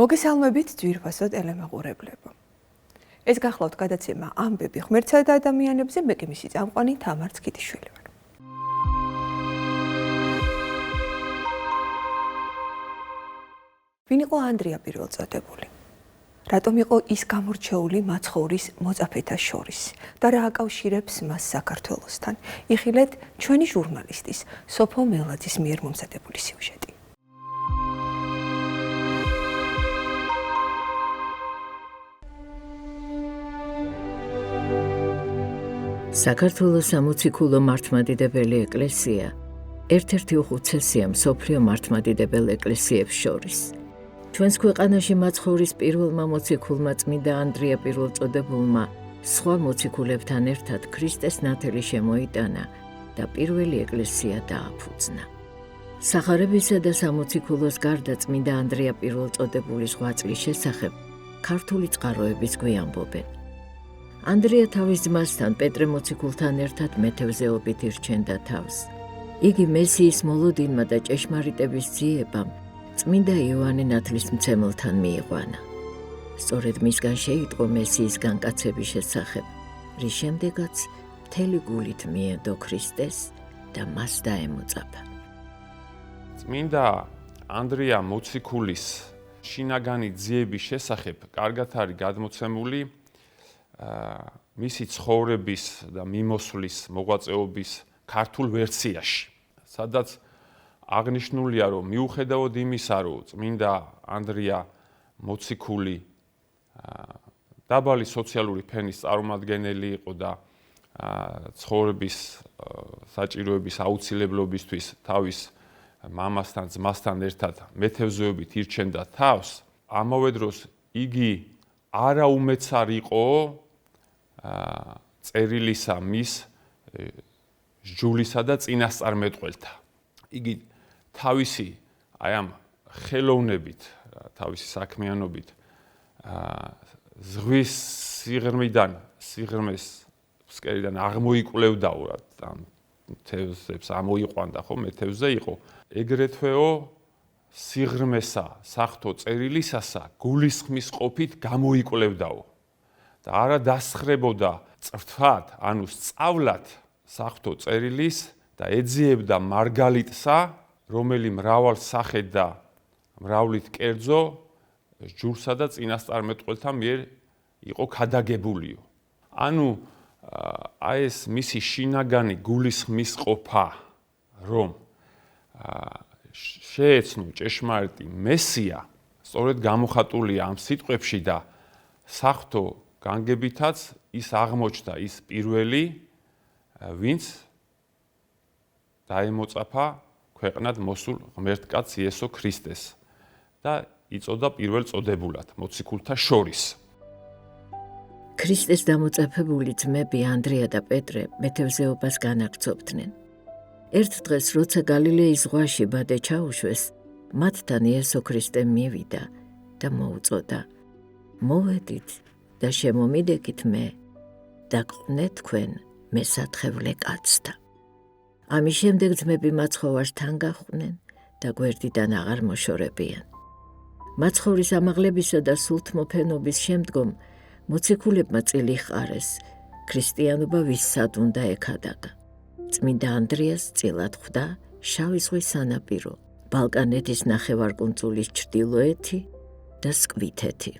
მოგესალმებით ძვირფასო ტელემეყურებლებო. ეს გახლავთ გადაცემა ამბები ღმერთსა და ადამიანებზე, მე კი მისი წამყვანი თამარ ცქიტიშვილი ვარ. ვინ იყო ანდრია პირველწოდებული? რატომ იყო ის გამორჩეული მაცხოვრის მოწაფეთა შორის და რა აკავშირებს მას საქართველოსთან? იხილეთ ჩვენი ჟურნალისტის სოფო მელაძის მიერ მომზადებული სიუჟეტი. საქართველოს სამოციქულო მართლმადიდებელი ეკლესია ერთ-ერთი უხუცესია მსოფლიო მართლმადიდებელ ეკლესიებს შორის. ჩვენს ქვეყანაში მაცხოვრის პირველმა მოციქულმა წმინდა ანდრია პირველწოდებულმა სხვა მოციქულებთან ერთად ქრისტეს ნათელი შემოიტანა და პირველი ეკლესია დააფუძნა. სახარებისა და სამოციქულოს გარდა წმინდა ანდრია პირველწოდებულის ღვაწლის შესახებ ქართული წყაროებიც გვიამბობენ. ანდრია თავის ძმასთან პეტრე მოციქულთან ერთად მეთევზეობით ირჩენდა თავს. იგი მესიის მოლოდინმა და ჭეშმარიტების ძიებამ წმინდა იოანე ნათლისმცემელთან მიიყვანა. სწორედ მისგან შეიტყო მესიის განკაცების შესახებ, რის შემდეგაც მთელი გულით მიედო ქრისტეს და მას დაემოწაფა. წმინდა ანდრია მოციქულის შინაგანი ძიების შესახებ კარგად არის გადმოცემული მისი ცხოვრების და მიმოსვლის მოღვაწეობის ქართულ ვერსიაში, სადაც აღნიშნულია, რომ მიუხედავად იმისა, რომ წმინდა ანდრია მოციქული დაბალი სოციალური ფენის წარმომადგენელი იყო და ცხოვრების საჭიროების აუცილებლობისთვის თავის მამასთან, ძმასთან ერთად მეთევზეობით ირჩენდა თავს, ამავე დროს იგი არაუმეცარ იყო წერილისა მის სჯულისა და წინასწარმეტყველთა. იგი თავისი აი ამ ხელოვნებით, თავისი საქმიანობით ზღვის სიღრმეს ფსკერიდან აღმოიკვლევდაო, ამ თევზებს ამოიყვანდა, ხო, მეთევზე იყო. ეგრეთვეო სიღრმესა, საღვთო წერილისასა გულისხმის ყოფით გამოიკვლევდაო. და არა დასხრებოდა წრთვად, ანუ სწავლად საღვთო წერილის და ეძიებდა მარგალიტსა, რომელი მრავალ სახედ და მრავლით კერძო სჯულსა და წინასწარმეტყველთა მიერ იყო ქადაგებულიო. ანუ აი ეს მისი შინაგანი გულისხმის ყოფა, რომ შეეცნო ჭეშმარიტი მესია, სწორედ გამოხატულია ამ სიტყვებში და საღვთო განგებითაც ის აღმოჩნდა ის პირველი, ვინც დაემოწაფა ქვეყნად მოსულ ღმერთკაც იესო ქრისტეს და იწოდა პირველწოდებულად მოციქულთა შორის. ქრისტეს დამოწაფებული ძმები ანდრია და პეტრე მეთევზეობას განაგრძობდნენ. ერთ დღეს, როცა გალილეის ზღვაში ბადე ჩაუშვეს, მათთან იესო ქრისტე მივიდა და მოუწოდა: მოვედით და შემომიდექით მე და გყვნეთ თქვენ მესათხევლე კაცთა. ამის შემდეგ ძმები მაცხოვარს თან გაჰყვნენ და გვერდიდან აღარ მოშორებიან. მაცხოვრის ამაღლებისა და სულთმოფენობის შემდგომ მოციქულებმა წილი ჰყარეს, ქრისტიანობა ვისად უნდა ექადაგა. წმინდა ანდრიას წილად ხვდა შავი ზღვის სანაპირო, ბალკანეთის ნახევარკუნძულის ჩრდილოეთი და სკვითეთი.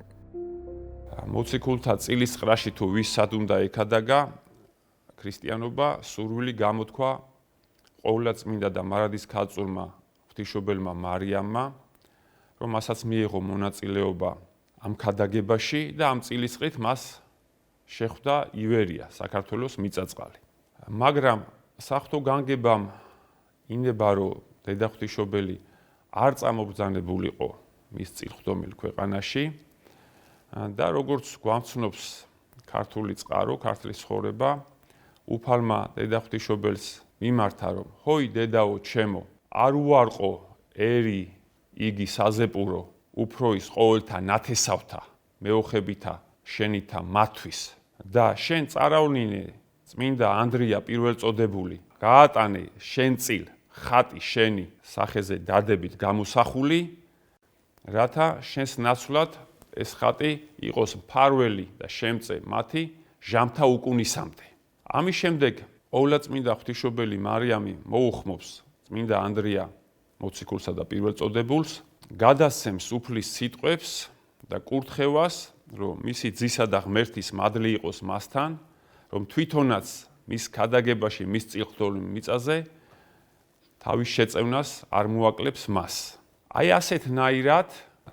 მოციქულთა წილის ყრაში თუ ვისად უნდა ექადაგა, ქრისტიანობა სურვილი გამოთქვა ყოვლადწმინდა და მარადის ქალწულმა ღვთისმშობელმა მარიამმა, რომ მასაც მიიღო მონაწილეობა ამ ქადაგებაში და ამ წილისყრით მას შეხვდა ივერია, საქართველოს მიწაწყალი. მაგრამ საღვთო განგებამ ინება, რომ დედა ღვთისმშობელი არ წამობრძანებულიყო მის წილხდომილ ქვეყანაში და როგორც გვამცნობს ქართული წყარო, ქართლის ცხოვრება, უფალმა დედა ღვთისმშობელს მიმართა, რომ ჰოი დედაო ჩემო, არ უარყო ერი იგი საზეპურო, უფრო ის ყოველთა ნათესავთა, მეოხებითა შენითა მათვის და შენ წარავლინე წმინდა ანდრია პირველწოდებული, გაატანე შენ წილ ხატი შენი სახეზე დადებით გამოსახული რათა შენს ნაცვლად ეს ხატი იყოს მფარველი და შემწე მათი ჟამთა უკუნისამდე. ამის შემდეგ ყოვლადწმინდა ღვთისმშობელი მარიამი მოუხმობს წმინდა ანდრია მოციქულსა და პირველწოდებულს, გადასცემს უფლის სიტყვებს და კურთხევას, რომ მისი ძისა და ღმერთის მადლი იყოს მასთან, რომ თვითონაც მის ქადაგებაში, მის წილხდომილ მიწაზე თავის შეწევნას არ მოაკლებს მას. აი ასეთნაირად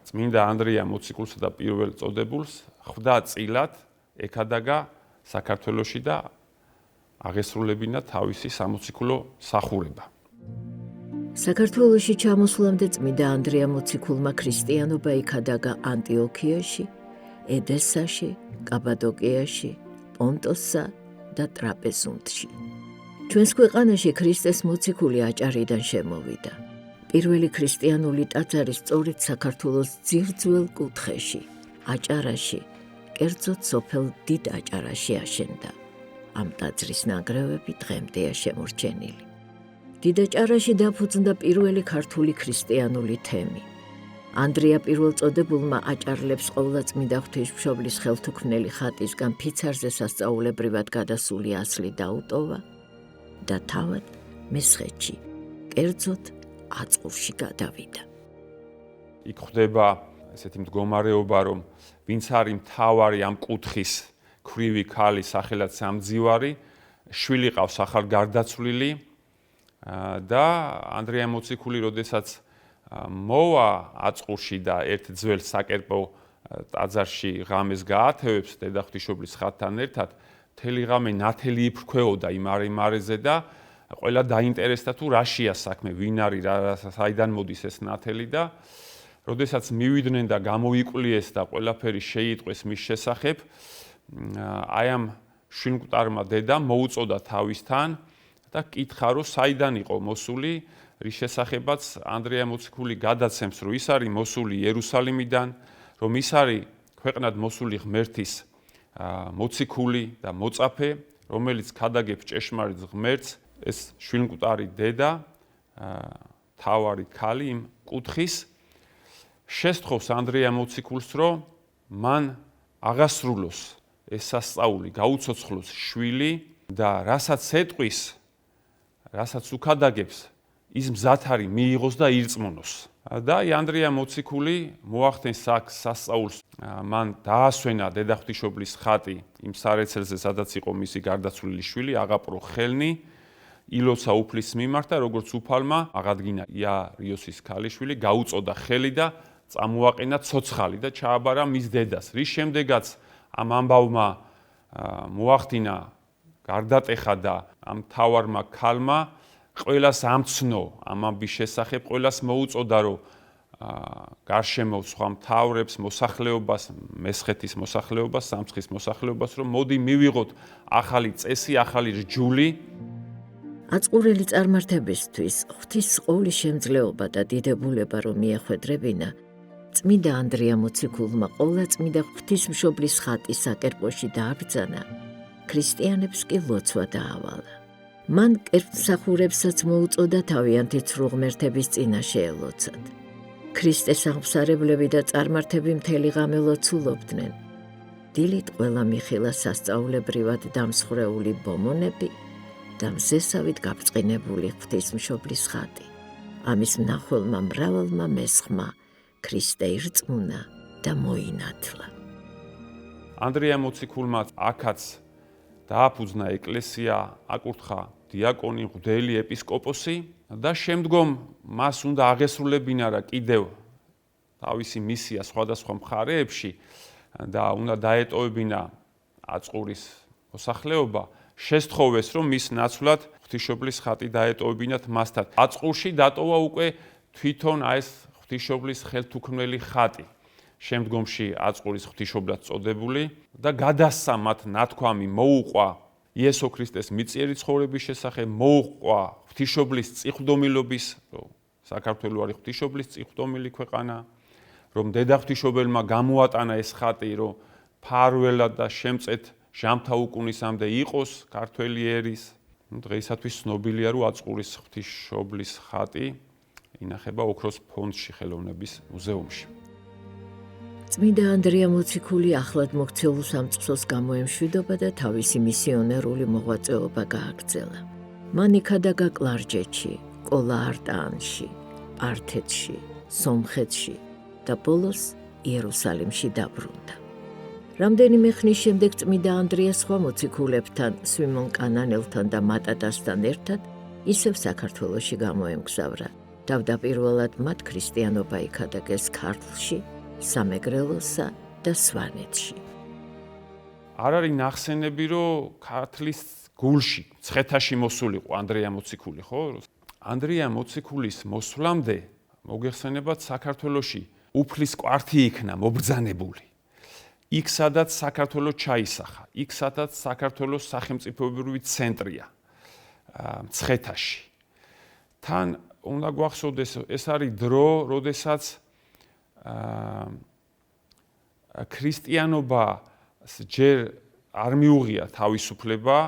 წმინდა ანდრია მოციქულსა და პირველწოდებულს ხვდა წილად ეკადაგა საქართველოში და აღესრულებინა თავისი სამოციქულო მსახურება. საქართველოში ჩამოსვლამდე წმინდა ანდრია მოციქულმა ქრისტიანობა იქადაგა ანტიოქიაში, ედესაში, კაბადოკიაში, პონტოსსა და ტრაპეზუნდში. ჩვენს ქვეყანაში ქრისტეს მოციქული აჭარიდან შემოვიდა. პირველი ქრისტიანული ტაძარი სწორედ საქართველოს ძირძველ კუთხეში, აჭარაში, კერძოდ სოფელ დიდ აჭარაში აშენდა. ამ ტაძრის ნანგრევები დღემდეა შემორჩენილი. დიდ აჭარაში დაფუძნდა პირველი ქართული ქრისტიანული თემი. ანდრია პირველწოდებულმა აჭარლებს ყოვლადწმინდა ღვთისმშობლის ხელთუქმნელი ხატისგან ფიცარზე სასწაულებრივად გადასული ასლი დაუტოვა და თავად მესხეთში, კერძოდ აწყურში გადავიდა. იქ ხდება ესეთი მდგომარეობა, რომ ვინც არის მთავარი ამ კუთხის ქვრივი ქალი, სახელად სამძივარი, შვილი ყავს ახალ გარდაცვლილი და ანდრია მოციქული, როდესაც მოვა აწყურში და ერთ ძველ საკერპო ტაძარში ღამეს გაათევებს დედა ღვთისმშობლის ხატთან ერთად, მთელი ღამე ნათელი იფრქვეოდა იმ არეზე და ყველა დაინტერესდა თუ რაშია საქმე, ვინ არის, საიდან მოდის ეს ნათელი და როდესაც მივიდნენ და გამოიკვლიეს და ყველაფერი შეიტყვეს მის შესახებ, აი ამ შვილმკვდარმა დედამ მოუწოდა თავისთან და კითხა, რომ საიდან იყო მოსული, რის შესახებაც ანდრია მოციქული გადაცემს, რომ ის არის მოსული იერუსალიმიდან, რომ ის არის ქვეყნად მოსული ღმერთის მოციქული და მოწაფე, რომელიც ქადაგებს ჭეშმარიტ ღმერთს. ეს შვილმკვდარი დედა, თავარი ქალი იმ კუთხის შესთხოვს ანდრია მოციქულს, რომ მან აღასრულოს ეს სასწაული, გაუცოცხლოს შვილი და რასაც ეტყვის, რასაც უქადაგებს, ის მზად არის მიიღოს და ირწმუნოს. და ანდრია მოციქული მოახდენს აქ სასწაულს, მან დაასვენა დედა ღვთისმშობლის ხატი იმ სარეცელზე, სადაც იყო მისი გარდაცვლილი შვილი, აღაპრო ხელნი, ილოცა უფლის მიმართ და როგორც უფალმა აღადგინა იარიოსის ქალიშვილი, გაუწოდა ხელი და წამოაყენა ცოცხალი და ჩააბარა მის დედას. რის შემდეგაც ამ ამბავმა მოახდინა გარდატეხა და ამ თავარმა ქალმა ყველას ამცნო ამ ამბის შესახებ, ყველას მოუწოდა, რომ გარშემო სხვა მთავრებს, მოსახლეობას, მესხეთის მოსახლეობას, სამცხის მოსახლეობას, რომ მოდი მივიღოთ ახალი წესი, ახალი რჯული. აწყურელი წარმართებისთვის ღვთის ყოვლის შემძლეობა და დიდებულება რომ მიეხვედრებინა, წმინდა ანდრია მოციქულმა ყოვლადწმინდა ღვთისმშობლის ხატი საკერპოში დააბრძანა, ქრისტიანებს კი ლოცვა დაავალა. მან კერპმსახურებსაც მოუწოდა თავიანთი ცრუ ღმერთების წინაშე ელოცათ. ქრისტეს აღმსარებლები და წარმართები მთელი ღამე ლოცულობდნენ. დილით ყველა მიხილა სასწაულებრივად დამსხვრეული ბომონები და მზესავით გაბრწყინებული ღვთისმშობლის ხატი. ამის მნახველმა მრავალმა მესხმა ქრისტე ირწმუნა და მოინათლა. ანდრია მოციქულმა აქაც დააფუძნა ეკლესია, აკურთხა დიაკონი, მღვდელი, ეპისკოპოსი და შემდგომ მას უნდა აღესრულებინა რა კიდევ თავისი მისია სხვადასხვა მხარეებში და უნდა დაეტოვებინა აწყურის მოსახლეობა, შესთხოვეს, რომ მის ნაცვლად ღვთისმშობლის ხატი დაეტოვებინათ მასთან. აწყურში დატოვა უკვე თვითონ ეს ღვთისმშობლის ხელთუქმნელი ხატი. შემდგომში აწყურის ღვთისმშობლად წოდებული და გადასცა მათ ნათქვამი, მოუყვა იესო ქრისტეს მიწიერი ცხოვრების შესახებ, მოუყვა ღვთისმშობლის წიხვდომილობის, რომ საქართველო არის ღვთისმშობლის წიხვდომილი ქვეყანა, რომ დედა ღვთისმშობელმა გამოატანა ეს ხატი, რომ ფარველად და შემწეთ ჟამთა უკუნისამდე იყოს ქართველი ერის. დღეისათვის ცნობილია, რომ აწყურის ღვთისმშობლის ხატი ინახება ოქროს ფონდში ხელოვნების მუზეუმში. წმინდა ანდრია მოციქული ახლად მოქცეულ სამწყსოს გამოემშვიდობა და თავისი მისიონერული მოღვაწეობა გააგრძელა. მან იქადაგა კლარჯეთში, კოლა-არტაანში, ართეთში, სომხეთში და ბოლოს იერუსალიმში დაბრუნდა. რამდენიმე ხნის შემდეგ წმინდა ანდრია სხვა მოციქულებთან, სვიმონ კანანელთან და მატატასთან ერთად ისევ საქართველოში გამოემგზავრა. თავდაპირველად მათ ქრისტიანობა იქადაგეს ქართლში, სამეგრელოსა და სვანეთში. არ არის ნახსენები, რომ ქართლის გულში, ცხეთაში მოსულიყო ანდრია მოციქული, ხო? ანდრია მოციქულის მოსვლამდე მოგეხსენებათ საქართველოში უფლის კვართი იქნა მობრძანებული. იქ სადაც საქართველოს ჩაისახა, იქ სადაც საქართველოს სახელმწიფოებრივი ცენტრია, ცხეთაში. თან უნდა გვახსოვდეს, ეს არის დრო, როდესაც ქრისტიანობას ჯერ არ მიუღია თავისუფლება,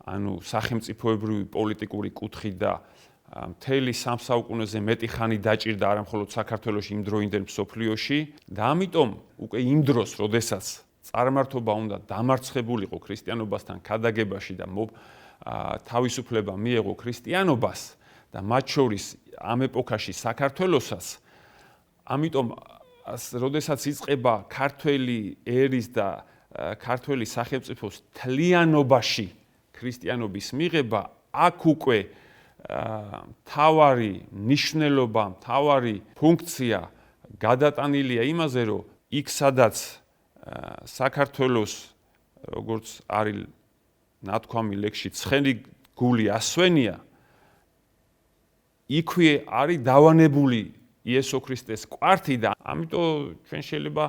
ანუ სახელმწიფოებრივი პოლიტიკური კუთხით და მთელი სამსაუკუნეზე მეტი ხანი დაჭირდა არა მხოლოდ საქართველოში, იმ დროინდელ მსოფლიოში და ამიტომ უკვე იმ დროს, როდესაც წარმართობა უნდა დამარცხებულიყო ქრისტიანობასთან ქადაგებაში და თავისუფლება მიეღო ქრისტიანობას და მათ შორის ამ ეპოქაში საქართველოსაც, ამიტომ როდესაც იწყება ქართველი ერის და ქართველი სახელმწიფოს თლიანობაში ქრისტიანობის მიღება, აქ უკვე თავარი ნიშნულობა, თავარი ფუნქცია გადატანილია იმაზე, რომ იქ სადაც საქართველოს, როგორც არის ნათქვამი ლექსში, ცხენი გული ასვენია, იქვე არის დავანებული იესო ქრისტეს კვართი და ამიტომ ჩვენ შეიძლება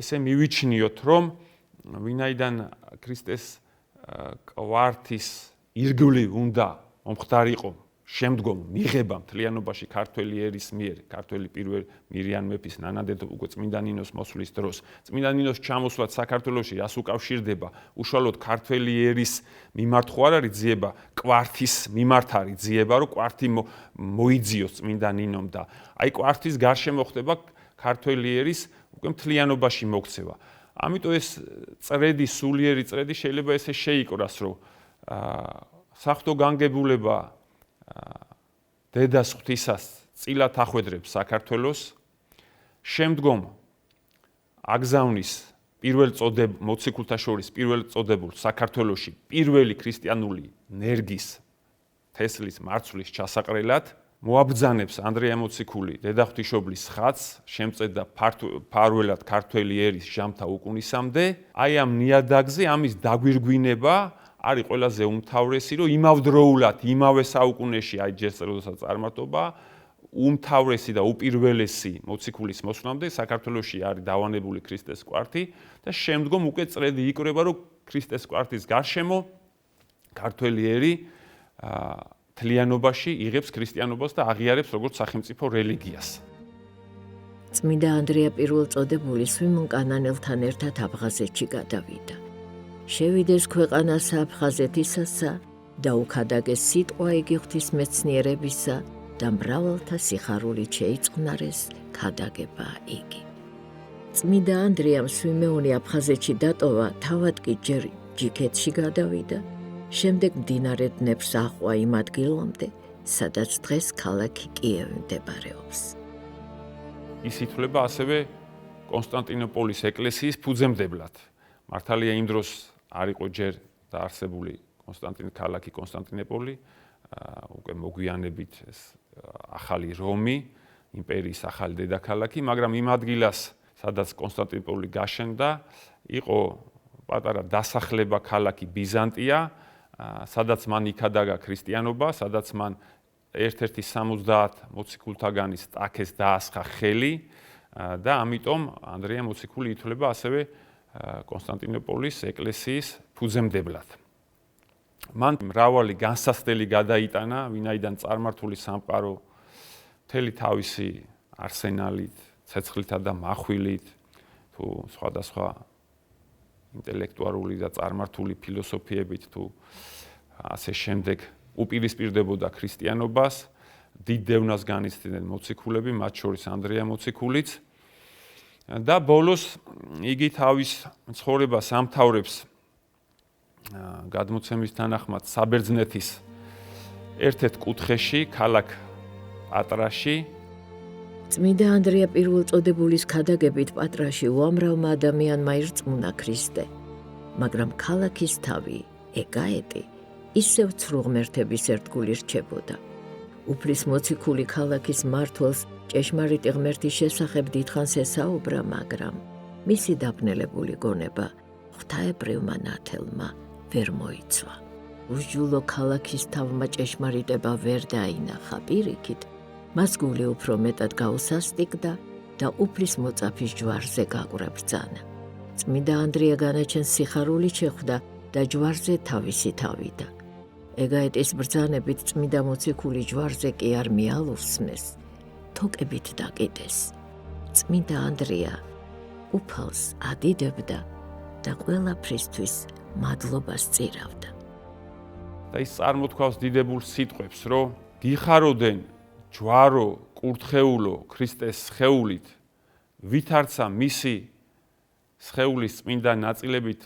ესე მივიჩნიოთ, რომ ვინაიდან ქრისტეს კვართის ირგვლივ უნდა მომხდარიყო შემდგომ მიღება მთლიანობაში ქართველი ერის მიერ, ქართველი პირველ მირიან მეფის ნანადედ უკვე წმინდა ნინოს მოსვლის დროს. წმინდა ნინოს ჩამოსვლაც საქართველოში რას უკავშირდება? უშუალოდ ქართველი ერის მიმართ ხო არ არის ძიება, კვართის მიმართ არის ძიება, რომ კვართი მოიძიოს წმინდა ნინომ და აი კვართის გარშემო ხდება ქართველი ერის უკვე მთლიანობაში მოქცევა. ამიტომ ეს წრედი, სულიერი წრედი შეიძლება ესე შეიკრას, რომ საღვთო განგებულება დედას ღვთისას წილად ახვედრებს საქართველოს, შემდგომ აგზავნის მოციქულთა შორის პირველ წოდებულ საქართველოში პირველი ქრისტიანული ნერგის თესლის მარცვლის ჩასაყრელად მოაბრძანებს ანდრია მოციქული დედაღვთისმშობლის ხატს, შემწედა ფარველად ქართველი ერის ჟამთა უკუნისამდე. აი ამ ნიადაგზე ამის დაგვირგვინება არის ყველაზე უმთავრესი, რომ იმავდროულად, იმავე საუკუნეში, აი ჯერ როდესაც წარმართობა, უმთავრესი და უპირველესი მოციქულის მოსვლამდე საქართველოში არის დავანებული ქრისტეს კვართი და შემდგომ უკვე წრედი იკვრება, რომ ქრისტეს კვართის გარშემო ქართველი ერი თლიანობაში იღებს ქრისტიანობას და აღიარებს როგორც სახელმწიფო რელიგიას. წმინდა ანდრია პირველწოდებული სვიმონ კანანელთან ერთად აფხაზეთში გადავიდა. შევიდეს ქვეყანასა აფხაზეთისასა და უქადაგეს სიტყვა იგი ღვთისმეცნიერებისა და მრავალთა სიხარულით შეიწყნარეს ქადაგება იგი. წმინდა ანდრიამ სვიმეონი აფხაზეთში დატოვა, თავად კი ჯერ ჯიქეთში გადავიდა, შემდეგ მდინარე დნეპრს აჰყვა იმ ადგილამდე, სადაც დღეს ქალაქი კიევი მდებარეობს. ის ითვლება ასევე კონსტანტინოპოლის ეკლესიის ფუძემდებლად. მართალია იმ დროს არ იყო ჯერ დაარსებული ქალაქი კონსტანტინოპოლი, უკვე მოგვიანებით ეს ახალი რომი, იმპერიის ახალი დედაქალაქი, მაგრამ იმ ადგილას, სადაც კონსტანტინოპოლი გაშენდა, იყო პატარა დასახლება ქალაქი ბიზანტია, სადაც მან იქადაგა ქრისტიანობა, სადაც მან ერთ-ერთი 70 მოციქულთაგანის ტაქეს დაასხა ხელი და ამიტომ ანდრია მოციქული ითვლება ასევე კონსტანტინოპოლის ეკლესიის ფუძემდებლად. მან მრავალი განსასწრელი გადაიტანა, ვინაიდან წარმართული სამყარო მთელი თავისი არსენალით, ცეცხლითა და מחვილით, თუ სხვადასხვა ინტელექტუალური და წარმართული ფილოსოფიებით, თუ ასე შემდეგ უპირისპირდებოდა ქრისტიანობას, დიდ დევნას განიცდიდნენ მოციქულები, მათ შორის ანდრია მოციქულიც და ბოლოს იგი თავის ცხოვრებას ამთავრებს გადმოცემის თანახმად საბერძნეთის ერთ-ერთ კუთხეში, ქალაქ პატრაში. წმინდა ანდრია პირველწოდებულის ქადაგებით პატრაში უამრავმა ადამიანმა ირწმუნა ქრისტე, მაგრამ ქალაქის თავი, ეგაეტი, ისევ ცრუ ღმერთების ერთგული რჩებოდა. უფლის მოციქული ქალაქის მმართველს ჭეშმარიტი ღმერთის შესახებ დიდხანს ესაუბრა, მაგრამ მისი დაბნელებული გონება ღვთაებრივმა ნათელმა ვერ მოიცვა. უსჯულო ქალაქის თავმა ჭეშმარიტება ვერ დაინახა, პირიქით, მას გული უფრო მეტად გაუსასტიკდა და უფლის მოწაფის ჯვარზე გაგვრაბრძანა. წმინდა ანდრია განაჩენს სიხარულით შეხვდა და ჯვარზე თავისი თავიდა. ეგაეტის ბრძანებით წმინდა მოციქული ჯვარზე კი არ მიალოვსნეს, თოკებით დაკიდეს. წმინდა ანდრია უფალს ადიდებდა და ყველაფრისთვის მადლობას წირავდა. და ის წარმოთქვავს დიდებულ სიტყვებს, რომ გიხაროდენ ჯვარო, კურთხეულო ქრისტეს სხეულით, ვითარცა მისი სხეულის წმინდა ნაწილებით,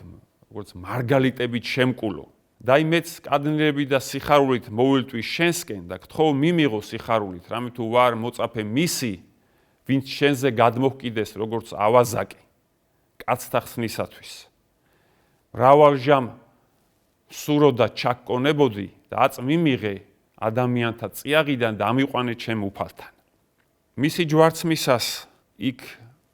როგორც მარგალიტებით შემკულო. და იმეც კადნილებით და სიხარულით მოვილტვი შენსკენ და გთხოვ მიმიღო სიხარულით, რამე თუ ვარ მოწაფე მისი, ვინც შენზე გადმოჰკიდეს როგორც ავაზაკი, კაცთა ხსნისათვის. მრავალჟამ სურო და ჩაკონებოდი და აწ მიმიღე ადამიანთა წიაღიდან და ამიყვანე ჩემ უფალთან. მისი ჯვარცმისას იქ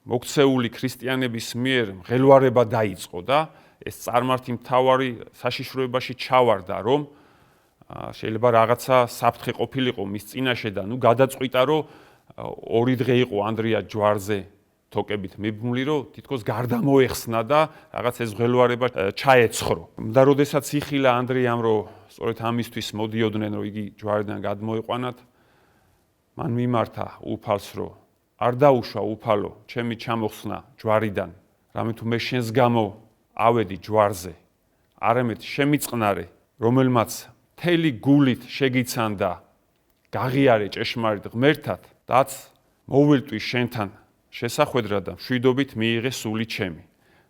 მოქცეული ქრისტიანების მიერ მღელვარება დაიწყო და ეს წარმართი მთავარი საშიშროებაში ჩავარდა, რომ შეიძლება რაღაცა საფრთხე ყოფილიყო მის წინაშე და გადაწყვიტა, რომ 2 დღე იყო ანდრია ჯვარზე თოკებით მიბმული, რომ თითქოს გარდამოეხსნა და რაღაც ეს მღელვარება ჩაეცხრო. და როდესაც იხილა ანდრიამ, რომ სწორედ ამისთვის მოდიოდნენ, რომ იგი ჯვარიდან გადმოეყვანათ, მან მიმართა უფალს, რომ არ დაუშვა უფალო, ჩემი ჩამოხსნა ჯვარიდან, რამე თუ მე შენს გამო ავედი ჯვარზე, არამედ შემიწყნარე, რომელმაც მთელი გულით შეგიცანდა, გაღიარე ჭეშმარიტ ღმერთად, დაც მოვილტვი შენთან შესახვედრა და მშვიდობით მიიღე სული ჩემი.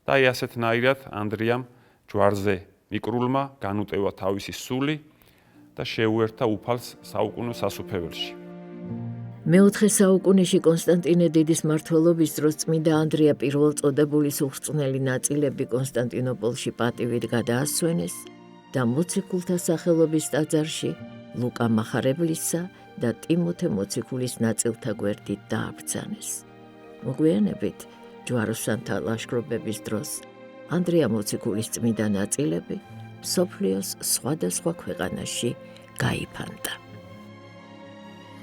და აი ასეთნაირად ანდრიამ ჯვარზე მიკრულმა განუტევა თავისი სული და შეუერთა უფალს საუკუნო სასუფეველში. მეოთხე საუკუნეში კონსტანტინე დიდის მმართველობის დროს წმინდა ანდრია პირველწოდებულის უხრწნელი ნაწილები კონსტანტინოპოლში პატივით გადაასვენეს და მოციქულთა სახელობის ტაძარში ლუკა მახარებლისა და ტიმოთე მოციქულის ნაწილთა გვერდით დააბრძანეს. მოგვიანებით ჯვაროსანთა ლაშქრობების დროს ანდრია მოციქულის წმინდა ნაწილები მსოფლიოს სხვადასხვა ქვეყანაში გაიფანტა.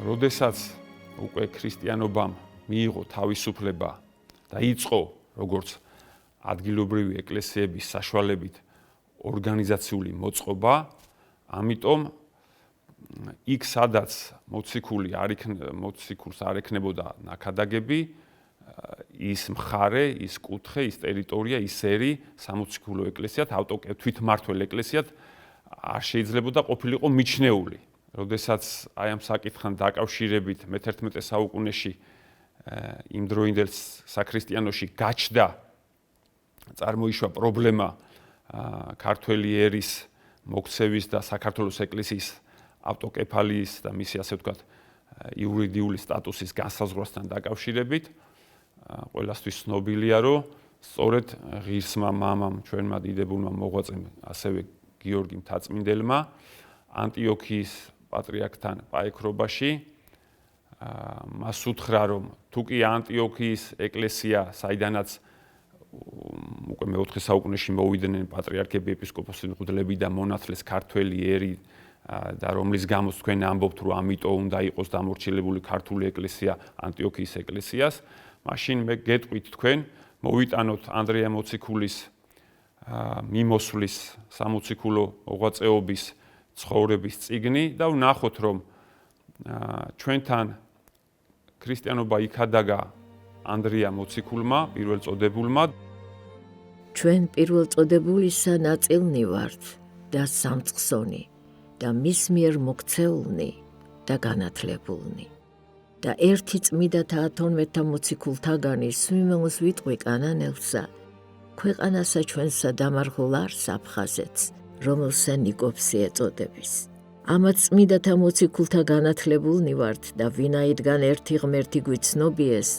როდესაც უკვე ქრისტიანობამ მიიღო თავისუფლება და იწყო როგორც ადგილობრივი ეკლესიების საშუალებით ორგანიზაციული მოწყობა, ამიტომ იქ სადაც მოციქულს არ ექნებოდა ნაქადაგები, ის მხარე, ის კუთხე, ის ტერიტორია, ის ერი სამოციქულო ეკლესიად, თვითმმართველ ეკლესიად არ შეიძლებოდა ყოფილიყო მიჩნეული. როდესაც აი ამ საკითხთან დაკავშირებით მე-11 საუკუნეში იმ დროინდელ საქრისტიანოში გაჩნდა, წარმოიშვა პრობლემა ქართველი ერის მოქცევის და საქართველოს ეკლესიის ავტოკეფალიის და მისი ასე ვთქვათ იურიდიული სტატუსის განსაზღვრასთან დაკავშირებით, ყველასთვის ცნობილია, რომ სწორედ ღირსმა მამამ, ჩვენმა დიდებულმა მოღვაწემ, ასევე გიორგი მთაწმინდელმა ანტიოქიის პატრიარქთან პაექრობაში მას უთხრა, რომ თუ კი ანტიოქიის ეკლესია, საიდანაც უკვე მე-4 საუკუნეში მოვიდნენ პატრიარქები, ეპისკოპოსები, მღვდლები და მონათლეს ქართველი ერი და რომლის გამოც თქვენ ამბობთ, რომ ამიტომ უნდა იყოს დამორჩილებული ქართული ეკლესია ანტიოქიის ეკლესიას, მაშინ მე გეტყვით თქვენ, მოვიტანოთ ანდრია მოციქულის მიმოსვლის სამოციქულო მოღვაწეობის ცხოვრების წიგნი და ვნახოთ, რომ ჩვენთან ქრისტიანობა იქადაგა ანდრია მოციქულმა, პირველწოდებულმა. ჩვენ პირველწოდებულისა ნაწილნი ვართ და სამწყსონი და მის მიერ მოქცეულნი და განათლებულნი. და ერთი წმიდათა 12 მოციქულთაგანი სვიმეონს ვიტყვი კანანელსა, ქვეყანასა ჩვენსა დამარხულ არს აფხაზეთს, რომელსა ნიკოფსი ეწოდების. ამაც წმიდათა მოციქულთა განათლებულნი ვართ და ვინაიდან ერთი ღმერთი გვიცნობიეს,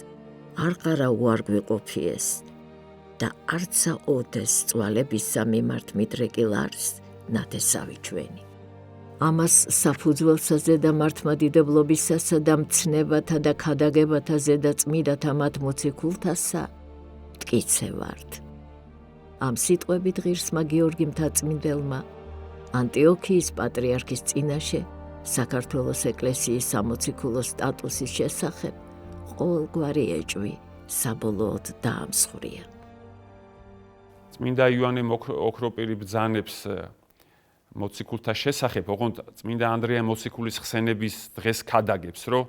არ ყარა უარ გვიყოფიეს და არცა ოდეს წვალებისა მიმართ მიდრეკილ არს ნათესავი ჩვენი. ამას საფუძველსა ზედა მართლმადიდებლობისასა და მცნებათა და ქადაგებათა ზედა წმიდათა მათ მოციქულთასა მტკიცე ვართ. ამ სიტყვებით ღირსმა გიორგი მთაწმინდელმა ანტიოქიის პატრიარქის წინაშე საქართველოს ეკლესიის სამოციქულო სტატუსის შესახებ ყოველგვარი ეჭვი საბოლოოდ დაამსხვრია. წმინდა იოანე ოქროპირი ბრძანებს მოციქულთა შესახებ, ოღონდ წმინდა ანდრია მოციქულის ხსენების დღეს ქადაგებს, რომ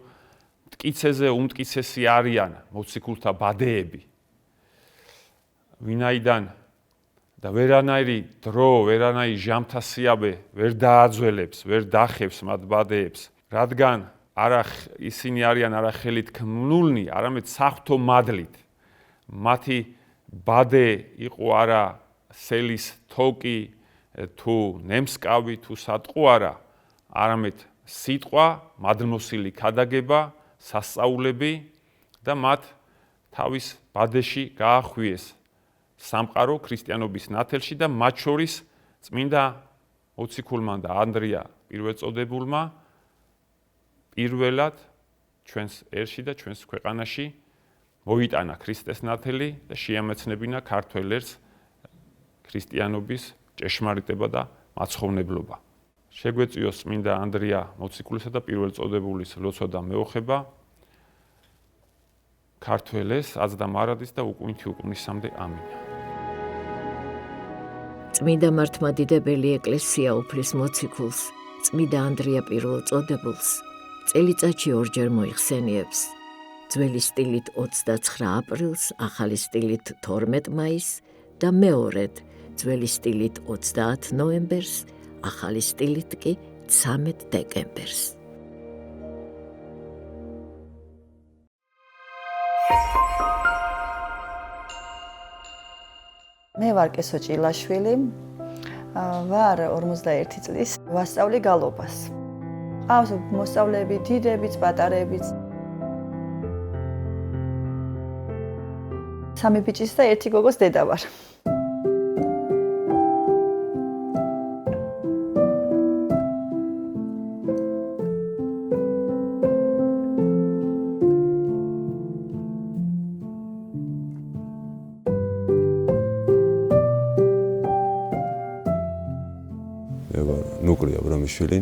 მტკიცეზე უმტკიცესი არიან მოციქულთა ბადეები. ვინაიდან და ვერანაირი დრო, ვერანაირი ჟამთა სიაბე ვერ დააძველებს, ვერ დახევს მათ ბადეებს, რადგან ისინი არიან არა ხელით ქმნულნი, არამედ საღვთო მადლით. მათი ბადე იყო არა სელის თოკი, თუ ნემსკავი, თუ სატყუ არა, არამედ სიტყვა, მადლმოსილი ქადაგება, სასწაულები და მათ თავის ბადეში გაახვიეს სამყარო ქრისტიანობის ნათელში და მათ შორის წმინდა მოციქულმა და ანდრია პირველწოდებულმა პირველად ჩვენს ერში და ჩვენს ქვეყანაში მოიტანა ქრისტეს ნათელი და შეამეცნებინა ქართველ ერს ქრისტიანობის ჭეშმარიტება და მაცხოვრებლობა. შეგვეწიოს წმინდა ანდრია მოციქულისა და პირველწოდებულის ლოცვა და მეოხება ქართველ ერს აც და მარადის და უკუნითი უკუნისამდე ამინ. წმინდა მართლმადიდებელი ეკლესია უფლის მოციქულს, წმინდა ანდრია პირველწოდებულს, წელიწადში ორჯერ მოიხსენიებს. ძველი სტილით 29 აპრილს, ახალი სტილით 12 მაისს და მეორედ ძველი სტილით 30 ნოემბერს, ახალი სტილით კი 13 დეკემბერს. მე ვარ კესო ჭილაშვილი, ვარ 41 წლის, ვასწავლი გალობას. ყავს მოსწავლეები, დიდებიც, პატარებიც. სამი ბიჭის და ერთი გოგოს დედა ვარ. ნუკლი აბრამიშვილი.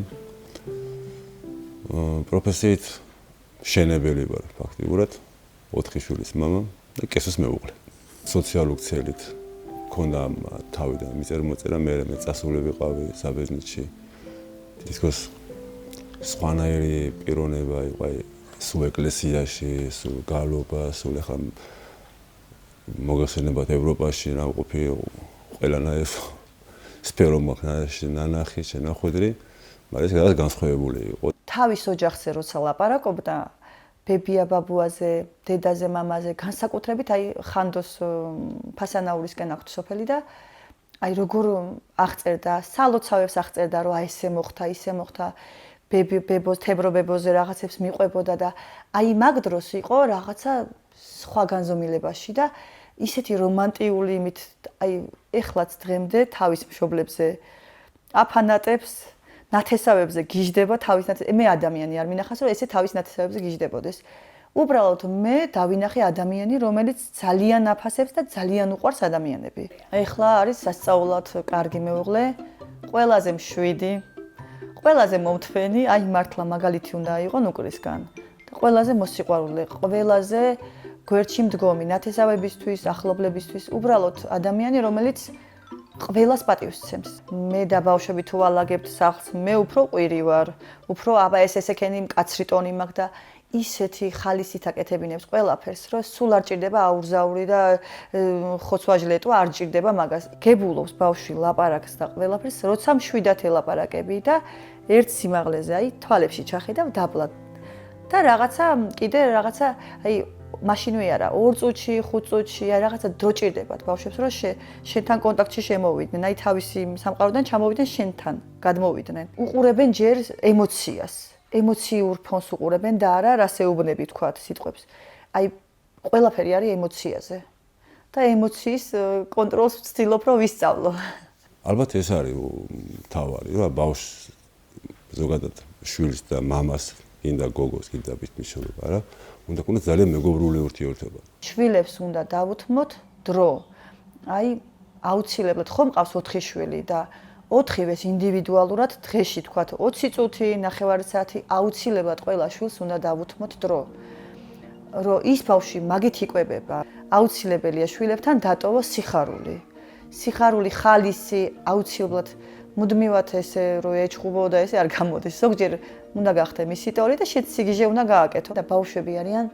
პროფესიით შენებელი ვარ ფაქტიურად, 4 შვილის მამა და კესოს მეუღლე. სოციალურ ქსელით მქონდა თავიდან მიწერ-მოწერა, მე წასული ვიყავი საბერძნეთში. თითქოს სხვანაირი პიროვნება იყო, სულ ეკლესიაში, სულ გალობა, სულ ახლა მოგეხსენებათ ევროპაში ნამყოფი ყველანაირ სფერო მაქვს ნანახი, შენახვედრი, მაგრამ ეს გადას განსხვავებული იყო. თავის ოჯახზე როცა ლაპარაკობდა, ბებია ბაბუაზე, დედაზე, მამაზე, განსაკუთრებით აი ხანდოს ფასანაურისკენ აქვთ სოფელი და აი როგორ აღწერდა, სალოცავებს აღწერდა, რომ აი ესე მოხდა, ისე მოხდა, ბებოს, თებრობებოზე რაღაცებს მიყვებოდა და აი მაგ დროს იყო რაღაცა სხვა განზომილებაში და ისეთი რომანტიული იმით აი ეხლაც დღემდე თავის მშობლებზე აფანატებს, ნათესავებზე გიждდება თავის ნათესავებზე. მე ადამიანი არ მინახავს, რომ ესე თავის ნათესავებზე გიждდებოდეს. უბრალოდ მე დავინახე ადამიანი, რომელიც ძალიან აფასებს და ძალიან უყვარს ადამიანები. ეხლა არის სასწაულად კარგი მეუღლე, ყველაზე მშვიდი, ყველაზე მომთვენი, აი მართლა მაგალითი უნდა აიღო ნუკლისგან. და ყველაზე მოსიყვარულე, ყველაზე გვერდში მდგომი, ნათესავებისთვის, ახლობლებისთვის, უბრალოდ ადამიანი, რომელიც ყველას პატივს სცემს. მე და ბავშვები თუ ვალაგებთ სახლს, მე უფრო ყვირი ვარ, უფრო აბა ესექენი მკაცრი ტონი მაქვს და ისეთი ხალისით აკეთებინებს ყველაფერს, რომ სულ არ ჭირდება აურზაური და ხოცვაჟლეტვა არ ჭირდება მაგას. გებულობს ბავშვი ლაპარაკს და ყველაფერს, როცა მშვიდად ელაპარაკები და ერთ სიმაღლეზე, აი თვალებში ჩახედავ დაბლა და რაღაცა კიდე რაღაცა აი მაშინვე არა 2 წუთში 5 წუთში აი რაღაცა დრო ჭირდებათ ბავშვებს რომ შენთან კონტაქტში შემოვიდნენ აი თავისი სამყაროდან ჩამოვიდნენ შენთან გადმოვიდნენ უყურებენ ჯერ ემოციას ემოციურ ფონს უყურებენ და არა რას ეუბნები თქვათ სიტყვებს აი ყველაფერი არის ემოციაზე და ემოციის კონტროლს ვცდილობ რომ ვისწავლო ალბათ ეს არის თავარი რა ბავშვს ზოგადად შვილს და მამას კიდე გოგოს კიდე ბიჭმიშობა რა უნდა ქონდეს ძალიან მეგობრული ურთიერთობა. შვილებს უნდა დავუთმოთ დრო. აი აუცილებლად ხომ მყავს 4 შვილი და 4-ვეს ინდივიდუალურად დღეში თქვათ 20 წუთი, ნახევარი საათი აუცილებლად ყველა შვილს უნდა დავუთმოთ დრო. რომ ის ბავშვი მაგით იკვებება. აუცილებელია შვილებთან დატოვოს სიხარული. სიხარული ხალისი აუცილებლად მუდმივად ესე რომ ეჩხუბო და ესე არ გამოდის. ზოგჯერ უნდა გახდე მისი ტოლი და შენ სიგიჟე უნდა გააკეთო და ბავშვები არიან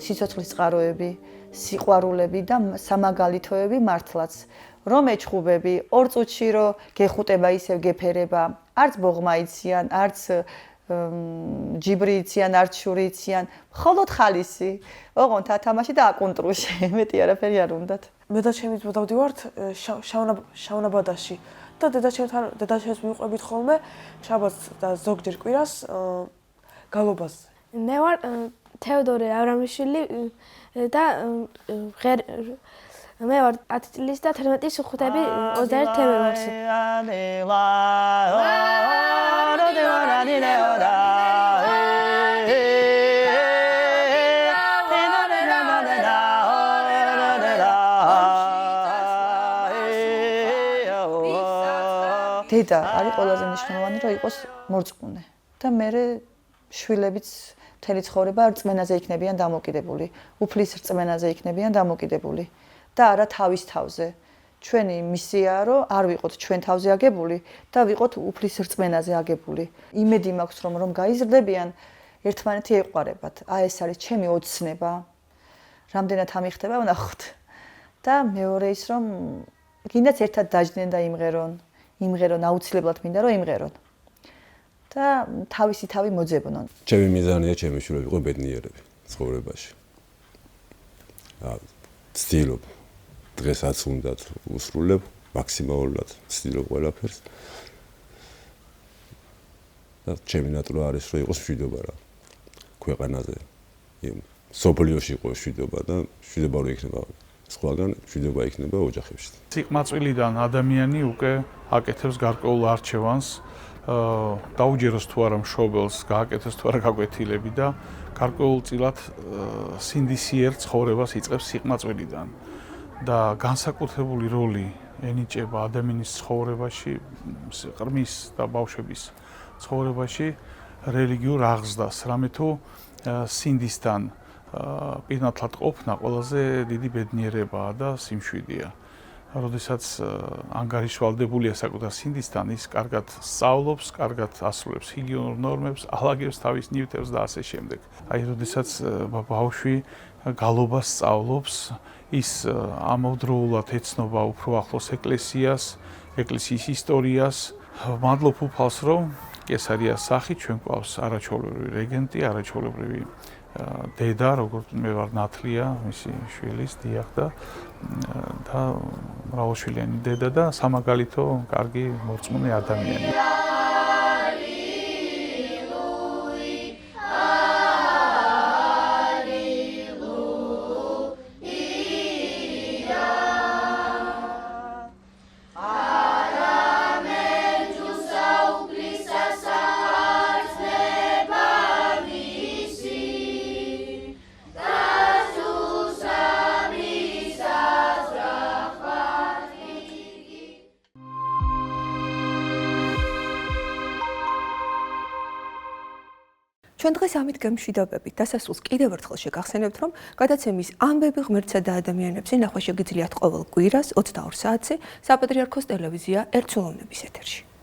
სიცოცხლის წყაროები, სიყვარულები და სამაგალითოები მართლაც. რომ ეჩხუბები 2 წუთში რომ გეხუტება ისევ გეფერება, არც ბოღმა იციან, არც ჯიბრი იციან, არც შური იციან, მხოლოდ ხალისი. ოღონდ ათამაში და აკუნტრუში, მეტი არაფერი არ უნდათ. მე და ჩემი ძმა დავდივართ შავნაბადაში. და დედაჩემს მივყვებით ხოლმე შაბათს და ზოგჯერ კვირას გალობას. მე ვარ თეოდორე ავრამიშვილი და მე ვარ 10 წლის და 11-ის ხუთები 21 თებერვალს. დედა არის ყველაზე მნიშვნელოვანი რომ იყოს მორწმუნე და მე შვილებიც მთელი ცხოვრება რწმენაზე იქნებიან დამოკიდებული, უფლის რწმენაზე იქნებიან დამოკიდებული და არა თავის თავზე. ჩვენი მისიაა რომ არ ვიყოთ ჩვენ თავზე აგებული და ვიყოთ უფლის რწმენაზე აგებული. იმედი მაქვს რომ გაიზრდებიან, ერთმანეთი ეყვარებათ. აი ეს არის ჩემი ოცნება. რამდენად ამიხდება ვნახოთ. და მეორე ის რომ კიდეც ერთად დაждდნენ და იმღერონ აუცილებლად მინდა რომ იმღერონ და თავისი თავი მოძებნონ. ჩემი მიზანია ჩემი შვილები იყო ბედნიერები ცხოვრებაში. ვცდილობ დღესაც უნდათ უსრულებ მაქსიმალურად ვცდილობ ყველაფერს. და ჩემი ნატურა არის რომ იყოს მშვიდობა რა. ქვეყანაზე სოფლიოში იყოს მშვიდობა და მშვიდობა რო იქნება სხვაგან მშვიდობა იქნება ოჯახებში. სიყმაწვილიდან ადამიანი უკვე აკეთებს გარკვეულ არჩევანს, დაუჯეროს თუ არა მშობელს, გააკეთოს თუ არა გაკვეთილები და გარკვეულწილად სინდისიერ ცხოვრებას იწყებს სიყმაწვილიდან. და განსაკუთრებული როლი ენიჭება ადამიანის ცხოვრებაში, ყრმის და ბავშვების ცხოვრებაში რელიგიურ აღზრდას, რამე თუ სინდისთან პირნათლად ყოფნა ყველაზე დიდი ბედნიერებაა და სიმშვიდეა. როდესაც ანგარიშვალდებულია საკუთარ სინდისთან, ის კარგად სწავლობს, კარგად ასრულებს ჰიგიენურ ნორმებს, ალაგებს თავის ნივთებს და ასე შემდეგ. აი, როდესაც ბავშვი გალობას სწავლობს, ის ამავდროულად ეცნობა უფრო ახლოს ეკლესიას, ეკლესიის ისტორიას. მადლობ უფალს, რომ კესარიას სახით ჩვენ გვყავს არაჩვეულებრივი რეგენტი, არაჩვეულებრივი დედა, როგორც მე ვარ ნათლია, მისი შვილის დიახ და მრავალშვილიანი დედა და სამაგალითო კარგი მორწმუნე ადამიანი. ჩვენ დღეს ამით გემშვიდობებით დასასრულს კიდევ ერთხელ შეგახსენებთ, რომ გადაცემის ამბები ღმერთსა და ადამიანებზე ნახვა შეგიძლიათ ყოველ კვირას 22 საათზე საპატრიარქოს ტელევიზია ერთსულოვნების ეთერში.